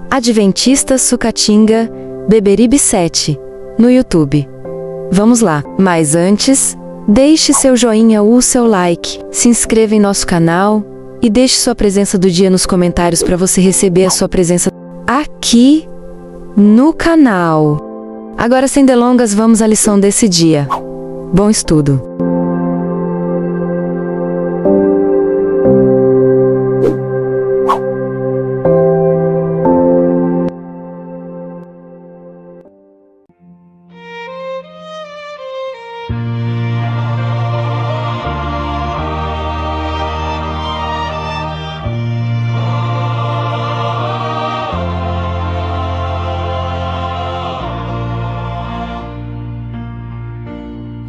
Adventista Sucatinga, Beberibe 7, no YouTube. Vamos lá, mas antes, deixe seu joinha ou seu like, se inscreva em nosso canal e deixe sua presença do dia nos comentários para você receber a sua presença aqui no canal. Agora, sem delongas, vamos à lição desse dia. Bom estudo!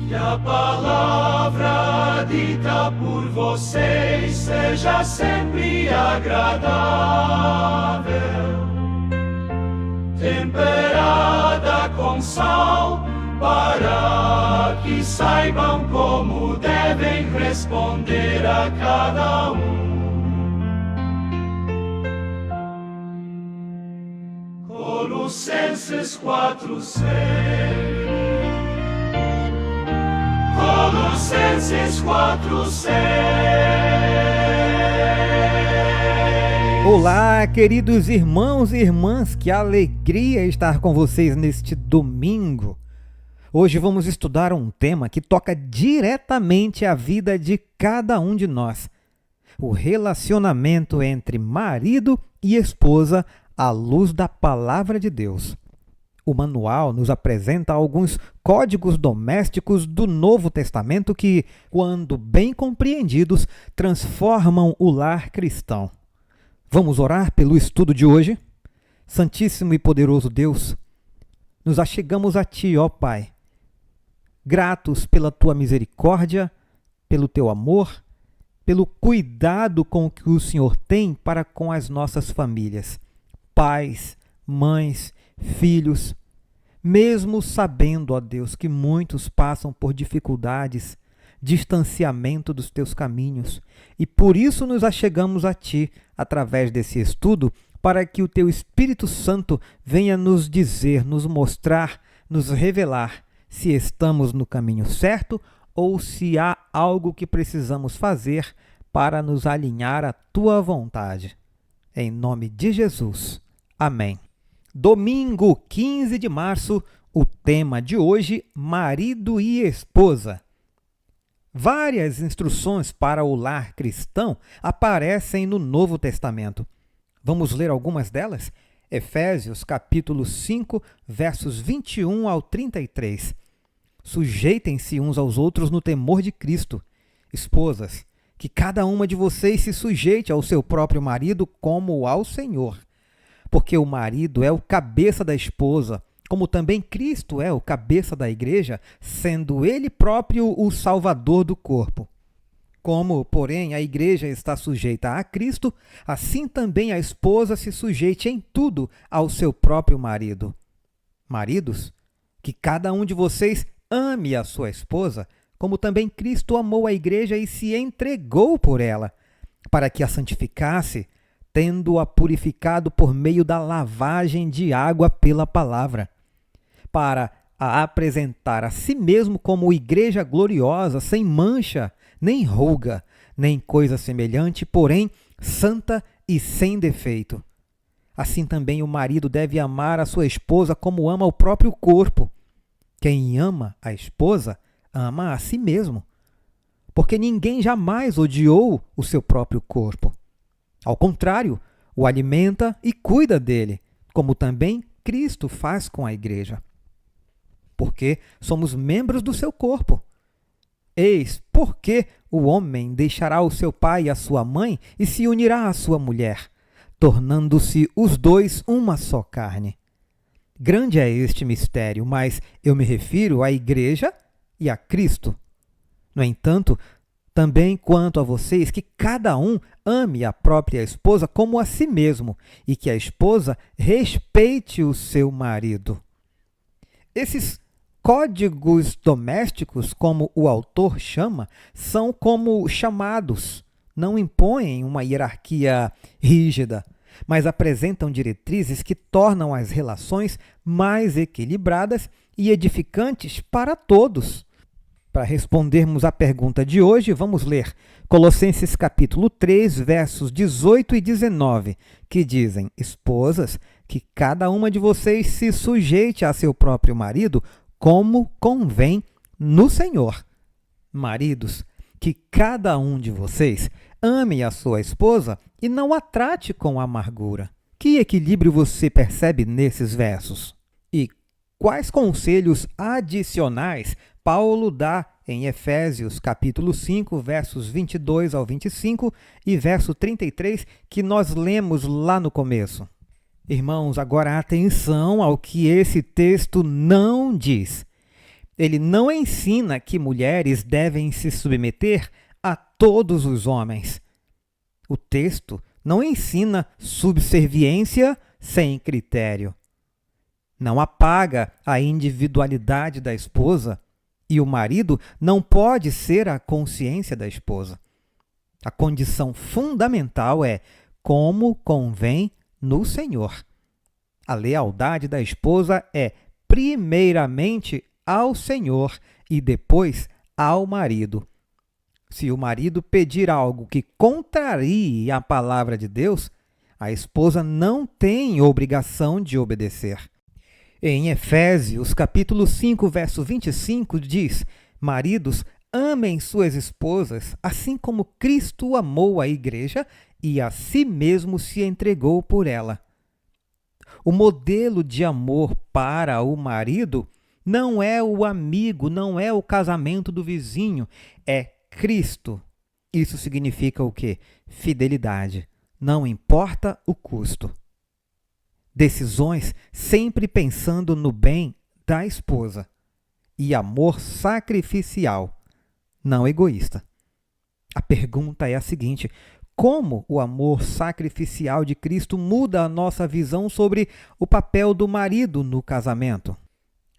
Que a palavra dita por vocês seja sempre agradável, temperada com sal, para que saibam como devem responder a cada um. Colossenses 4:6. Colossenses 4:6. Olá, queridos irmãos e irmãs, que alegria estar com vocês neste domingo. Hoje vamos estudar um tema que toca diretamente a vida de cada um de nós: o relacionamento entre marido e esposa à luz da Palavra de Deus. O manual nos apresenta alguns códigos domésticos do Novo Testamento que, quando bem compreendidos, transformam o lar cristão. Vamos orar pelo estudo de hoje? Santíssimo e poderoso Deus, nos achegamos a Ti, ó Pai, gratos pela Tua misericórdia, pelo Teu amor, pelo cuidado com que o Senhor tem para com as nossas famílias, pais, mães, filhos, mesmo sabendo, ó Deus, que muitos passam por dificuldades, distanciamento dos teus caminhos, e por isso nos achegamos a Ti, através desse estudo, para que o Teu Espírito Santo venha nos dizer, nos mostrar, nos revelar se estamos no caminho certo ou se há algo que precisamos fazer para nos alinhar à Tua vontade. Em nome de Jesus. Amém. Domingo 15 de março, o tema de hoje, marido e esposa. Várias instruções para o lar cristão aparecem no Novo Testamento. Vamos ler algumas delas? Efésios capítulo 5, versos 21 ao 33. Sujeitem-se uns aos outros no temor de Cristo. Esposas, que cada uma de vocês se sujeite ao seu próprio marido como ao Senhor. Porque o marido é o cabeça da esposa, como também Cristo é o cabeça da igreja, sendo ele próprio o salvador do corpo. Como, porém, a igreja está sujeita a Cristo, assim também a esposa se sujeite em tudo ao seu próprio marido. Maridos, que cada um de vocês ame a sua esposa, como também Cristo amou a igreja e se entregou por ela, para que a santificasse, tendo-a purificado por meio da lavagem de água pela palavra, para a apresentar a si mesmo como igreja gloriosa, sem mancha, nem ruga, nem coisa semelhante, porém santa e sem defeito. Assim também o marido deve amar a sua esposa como ama o próprio corpo. Quem ama a esposa, ama a si mesmo, porque ninguém jamais odiou o seu próprio corpo. Ao contrário, o alimenta e cuida dele, como também Cristo faz com a igreja. Porque somos membros do seu corpo. Eis porque o homem deixará o seu pai e a sua mãe e se unirá à sua mulher, tornando-se os dois uma só carne. Grande é este mistério, mas eu me refiro à igreja e a Cristo. No entanto, também quanto a vocês, que cada um ame a própria esposa como a si mesmo, e que a esposa respeite o seu marido. Esses códigos domésticos, como o autor chama, são como chamados não impõem uma hierarquia rígida, mas apresentam diretrizes que tornam as relações mais equilibradas e edificantes para todos. Para respondermos à pergunta de hoje, vamos ler Colossenses capítulo 3, versos 18 e 19, que dizem: Esposas, que cada uma de vocês se sujeite a seu próprio marido, como convém no Senhor. Maridos, que cada um de vocês ame a sua esposa e não a trate com amargura. Que equilíbrio você percebe nesses versos? E quais conselhos adicionais Paulo dá em Efésios capítulo 5, versos 22 ao 25 e verso 33, que nós lemos lá no começo? Irmãos, agora atenção ao que esse texto não diz. Ele não ensina que mulheres devem se submeter a todos os homens. O texto não ensina subserviência sem critério. Não apaga a individualidade da esposa e o marido não pode ser a consciência da esposa. A condição fundamental é como convém no Senhor. A lealdade da esposa é primeiramente ao Senhor e depois ao marido. Se o marido pedir algo que contrarie a palavra de Deus, a esposa não tem obrigação de obedecer. Em Efésios, capítulo 5, verso 25, diz: Maridos, amem suas esposas, assim como Cristo amou a igreja e a si mesmo se entregou por ela. O modelo de amor para o marido não é o amigo, não é o casamento do vizinho, é Cristo. Isso significa o quê? Fidelidade. Não importa o custo. Decisões sempre pensando no bem da esposa. E amor sacrificial, não egoísta. A pergunta é a seguinte: como o amor sacrificial de Cristo muda a nossa visão sobre o papel do marido no casamento?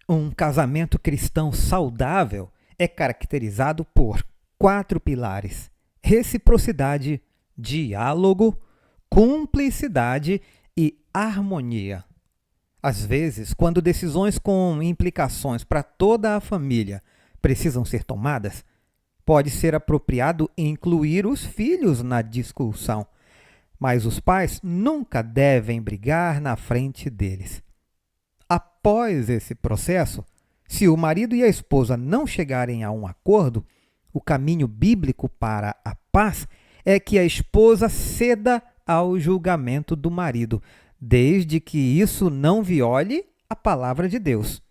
Um casamento cristão saudável é caracterizado por 4 pilares: reciprocidade, diálogo, cumplicidade e harmonia. Às vezes, quando decisões com implicações para toda a família precisam ser tomadas, pode ser apropriado incluir os filhos na discussão, mas os pais nunca devem brigar na frente deles. Após esse processo, se o marido e a esposa não chegarem a um acordo, o caminho bíblico para a paz é que a esposa ceda ao julgamento do marido, desde que isso não viole a palavra de Deus.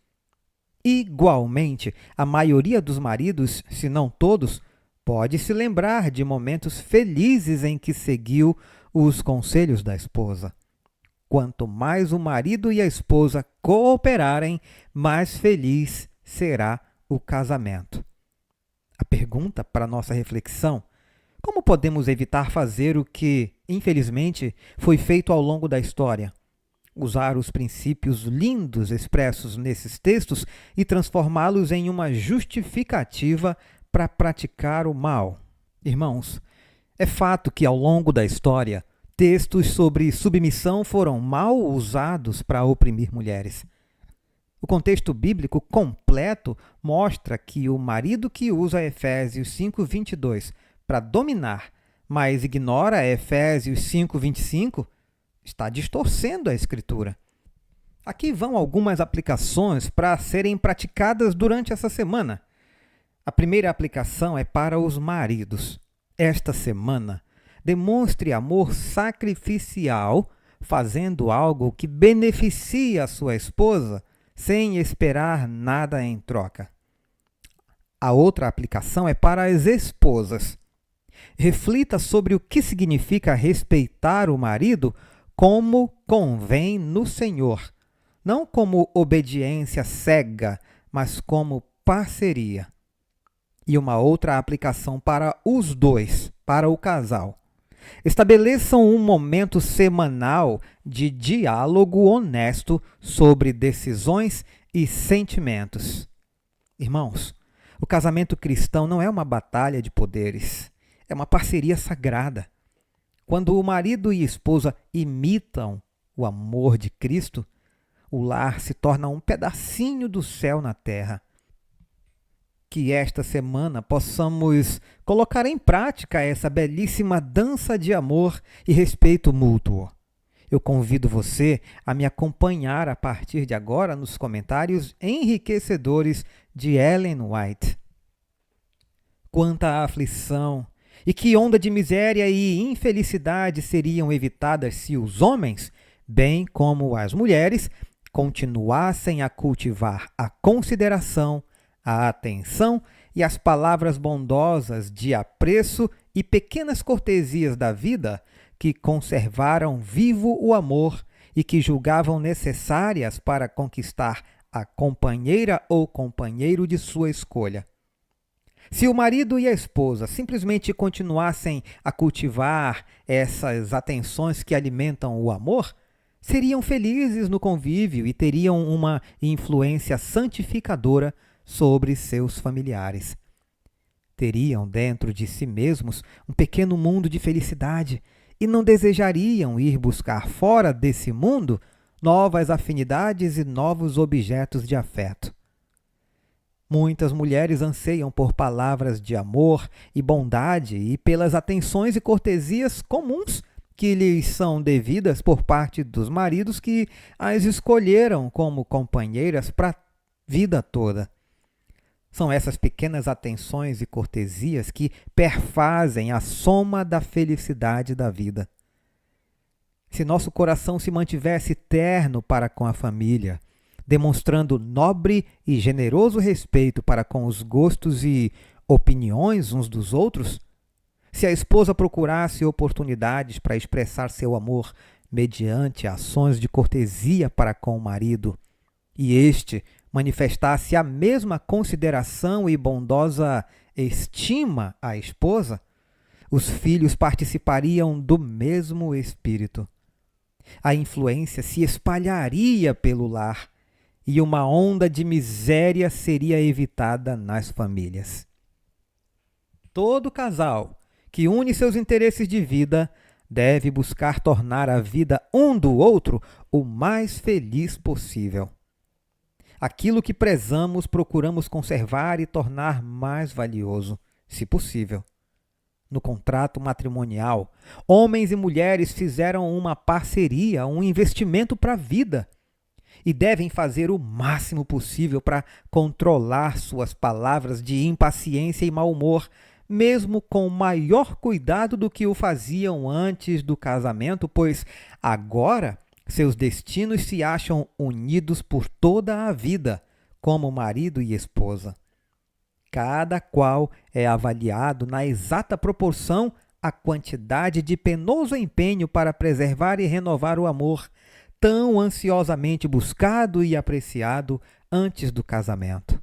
Igualmente, a maioria dos maridos, se não todos, pode se lembrar de momentos felizes em que seguiu os conselhos da esposa. Quanto mais o marido e a esposa cooperarem, mais feliz será o casamento. A pergunta para nossa reflexão: como podemos evitar fazer o que, infelizmente, foi feito ao longo da história? Usar os princípios lindos expressos nesses textos e transformá-los em uma justificativa para praticar o mal. Irmãos, é fato que ao longo da história, textos sobre submissão foram mal usados para oprimir mulheres. O contexto bíblico completo mostra que o marido que usa Efésios 5:22 para dominar, mas ignora Efésios 5:25, está distorcendo a Escritura. Aqui vão algumas aplicações para serem praticadas durante essa semana. A primeira aplicação é para os maridos. Esta semana, demonstre amor sacrificial, fazendo algo que beneficie a sua esposa, sem esperar nada em troca. A outra aplicação é para as esposas. Reflita sobre o que significa respeitar o marido como convém no Senhor, não como obediência cega, mas como parceria. E uma outra aplicação para os dois, para o casal. Estabeleçam um momento semanal de diálogo honesto sobre decisões e sentimentos. Irmãos, o casamento cristão não é uma batalha de poderes. é uma parceria sagrada. Quando o marido e esposa imitam o amor de Cristo, o lar se torna um pedacinho do céu na terra. Que esta semana possamos colocar em prática essa belíssima dança de amor e respeito mútuo. Eu convido você a me acompanhar a partir de agora nos comentários enriquecedores de Ellen White. Quanta aflição! E que onda de miséria e infelicidade seriam evitadas se os homens, bem como as mulheres, continuassem a cultivar a consideração, a atenção e as palavras bondosas de apreço e pequenas cortesias da vida que conservaram vivo o amor e que julgavam necessárias para conquistar a companheira ou companheiro de sua escolha. Se o marido e a esposa simplesmente continuassem a cultivar essas atenções que alimentam o amor, seriam felizes no convívio e teriam uma influência santificadora sobre seus familiares. Teriam dentro de si mesmos um pequeno mundo de felicidade e não desejariam ir buscar fora desse mundo novas afinidades e novos objetos de afeto. Muitas mulheres anseiam por palavras de amor e bondade e pelas atenções e cortesias comuns que lhes são devidas por parte dos maridos que as escolheram como companheiras para a vida toda. São essas pequenas atenções e cortesias que perfazem a soma da felicidade da vida. Se nosso coração se mantivesse terno para com a família, demonstrando nobre e generoso respeito para com os gostos e opiniões uns dos outros, se a esposa procurasse oportunidades para expressar seu amor mediante ações de cortesia para com o marido, e este manifestasse a mesma consideração e bondosa estima à esposa, os filhos participariam do mesmo espírito. A influência se espalharia pelo lar e uma onda de miséria seria evitada nas famílias. Todo casal que une seus interesses de vida deve buscar tornar a vida um do outro o mais feliz possível. Aquilo que prezamos, procuramos conservar e tornar mais valioso, se possível. No contrato matrimonial, homens e mulheres fizeram uma parceria, um investimento para a vida, e devem fazer o máximo possível para controlar suas palavras de impaciência e mau humor, mesmo com maior cuidado do que o faziam antes do casamento, pois agora seus destinos se acham unidos por toda a vida, como marido e esposa. Cada qual é avaliado na exata proporção à quantidade de penoso empenho para preservar e renovar o amor, tão ansiosamente buscado e apreciado antes do casamento.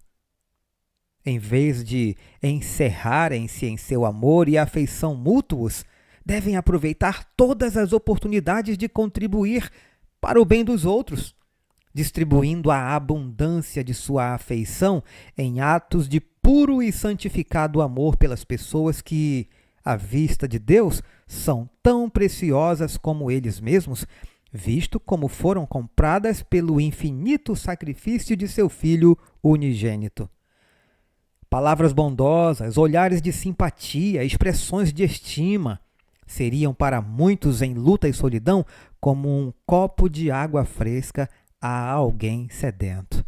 Em vez de encerrarem-se em seu amor e afeição mútuos, devem aproveitar todas as oportunidades de contribuir para o bem dos outros, distribuindo a abundância de sua afeição em atos de puro e santificado amor pelas pessoas que, à vista de Deus, são tão preciosas como eles mesmos, visto como foram compradas pelo infinito sacrifício de seu Filho unigênito. Palavras bondosas, olhares de simpatia, expressões de estima, seriam para muitos em luta e solidão como um copo de água fresca a alguém sedento.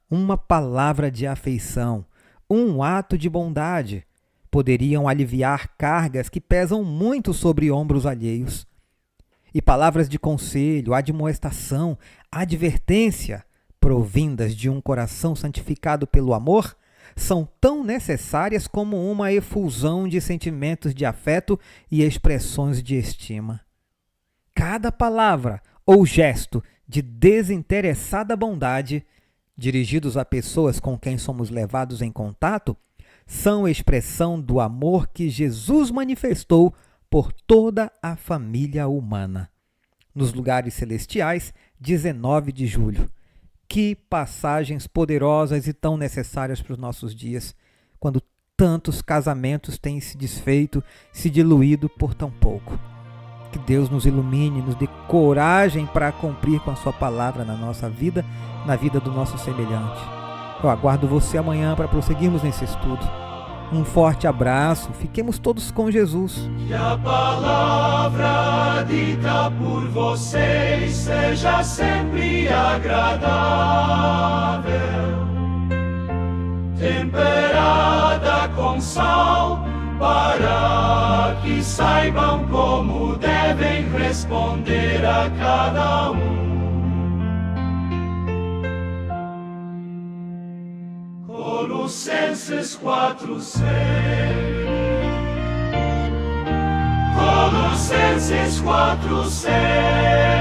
Uma palavra de afeição, um ato de bondade, poderiam aliviar cargas que pesam muito sobre ombros alheios. E palavras de conselho, admoestação, advertência, provindas de um coração santificado pelo amor, são tão necessárias como uma efusão de sentimentos de afeto e expressões de estima. Cada palavra ou gesto de desinteressada bondade, dirigidos a pessoas com quem somos levados em contato, são expressão do amor que Jesus manifestou por toda a família humana. Nos lugares celestiais, 19 de julho. Que passagens poderosas e tão necessárias para os nossos dias, quando tantos casamentos têm se desfeito, se diluído por tão pouco. Que Deus nos ilumine, nos dê coragem para cumprir com a sua palavra na nossa vida, na vida do nosso semelhante. Eu aguardo você amanhã para prosseguirmos nesse estudo. Um forte abraço, fiquemos todos com Jesus. Que a palavra dita por vocês seja sempre agradável, temperada com sal, para que saibam como devem responder a cada um. Colossenses 4:6. Colossenses 4:6.